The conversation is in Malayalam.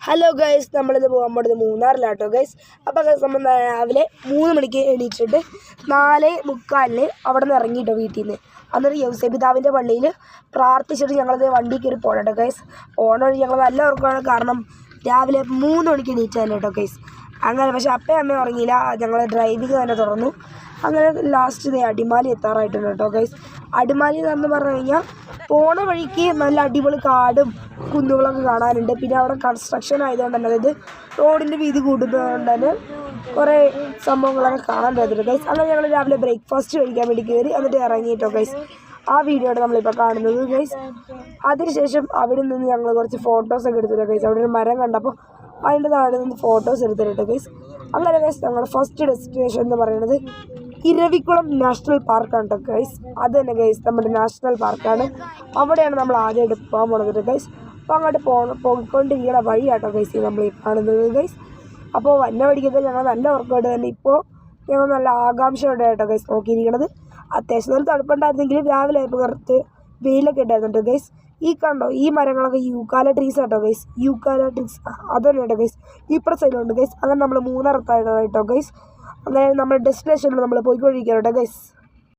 ഹലോ ഗൈസ്, നമ്മളിത് പോകാൻ പോകുന്നത് മൂന്നാറിലാട്ടോ ഗൈസ്. അപ്പോൾ നമ്മൾ രാവിലെ 3 മണിക്ക് എണീറ്റിട്ട് 4:45 അവിടെ നിന്ന് ഇറങ്ങിയിട്ടോ വീട്ടിൽ നിന്ന്. അന്നേരം യൗസേപിതാവിൻ്റെ പള്ളിയിൽ പ്രാർത്ഥിച്ചിട്ട് ഞങ്ങളത് വണ്ടി കയറി പോകട്ടോ ഗൈസ്. പോകണ വഴി ഞങ്ങൾ നല്ല ഉറക്കമാണ്, കാരണം രാവിലെ 3 മണിക്ക് എണീറ്റതല്ലേ കേട്ടോ ഗൈസ്. അങ്ങനെ പക്ഷേ അപ്പയും അമ്മയും ഉറങ്ങിയില്ല, ഞങ്ങൾ ഡ്രൈവിങ് തന്നെ തുറന്നു. അങ്ങനെ ലാസ്റ്റ് അടിമാലി എത്താറായിട്ടുണ്ട് കേട്ടോ ഗൈസ്. അടിമാലി എന്ന് പറഞ്ഞു കഴിഞ്ഞാൽ പോണ വഴിക്ക് നല്ല അടിപൊളി കാടും കുന്നുകളൊക്കെ കാണാനുണ്ട്. പിന്നെ അവിടെ കൺസ്ട്രക്ഷൻ ആയതുകൊണ്ട് തന്നെ, അതായത് റോഡിൻ്റെ വീതി കൂടുന്നതുകൊണ്ട് തന്നെ കുറേ സംഭവങ്ങളൊക്കെ കാണാൻ പറ്റുന്നുണ്ട് ഗൈസ്. അങ്ങനെ ഞങ്ങൾ രാവിലെ ബ്രേക്ക്ഫാസ്റ്റ് കഴിക്കാൻ വേണ്ടി കയറി, എന്നിട്ട് ഇറങ്ങിയിട്ടോ ഗൈസ്. ആ വീഡിയോ ആണ് നമ്മളിപ്പോൾ കാണുന്നത് ഗൈസ്. അതിനുശേഷം അവിടെ നിന്ന് ഞങ്ങൾ കുറച്ച് ഫോട്ടോസൊക്കെ എടുത്തിട്ടോ ഗൈസ്. അവിടെ ഒരു മരം കണ്ടപ്പോൾ അതിൻ്റെ താഴെ നിന്ന് ഫോട്ടോസ് എടുത്തിട്ടോ ഗൈസ്. അങ്ങനെ ഗൈസ് ഞങ്ങളുടെ ഫസ്റ്റ് ഡെസ്റ്റിനേഷൻ എന്ന് പറയുന്നത് ഇരവികുളം നാഷണൽ പാർക്കാണ് കേട്ടോ ഗൈസ്. അത് തന്നെ ഗൈസ്, നമ്മുടെ നാഷണൽ പാർക്കാണ്. അവിടെയാണ് നമ്മൾ ആദ്യമായിട്ട് പോകാൻ പോകുന്നത് ഗൈസ്. അപ്പോൾ അങ്ങോട്ട് പോയിക്കൊണ്ടിരിക്കുന്ന വഴിയാട്ടോ ഗൈസ് നമ്മൾ ഈ കാണുന്നത് ഗൈസ്. അപ്പോൾ വന്ന വഴിക്കൊക്കെ ഞങ്ങൾ നല്ല ഉറക്കമായിട്ട് തന്നെ ഇപ്പോൾ ഞങ്ങൾ നല്ല ആകാംക്ഷയോടെ കേട്ടോ ഗൈസ് നോക്കിയിരിക്കണത്. അത്യാവശ്യം നല്ല തണുപ്പുണ്ടായിരുന്നെങ്കിലും രാവിലെ ആയപ്പോൾ കുറച്ച് വെയിലൊക്കെ ഉണ്ടായിരുന്നു ഗൈസ്. ഈ കണ്ടോ, ഈ മരങ്ങളൊക്കെ യൂക്കാല ട്രീസ് കേട്ടോ ഗൈസ്. യൂക്കാല ട്രീസ് അതന്നെ കേട്ടോ ഗൈസ്. ഇപ്പുറ സൈഡിലുണ്ട് ഗൈസ്. അങ്ങനെ നമ്മൾ മൂന്നാറത്തായിട്ടോ ഗൈസ്. അങ്ങനെ നമ്മുടെ ഡെസ്റ്റിനേഷനിൽ നമ്മൾ പോയിക്കൊണ്ടിരിക്കുകയാണ് കേട്ടോ ഗൈസ്.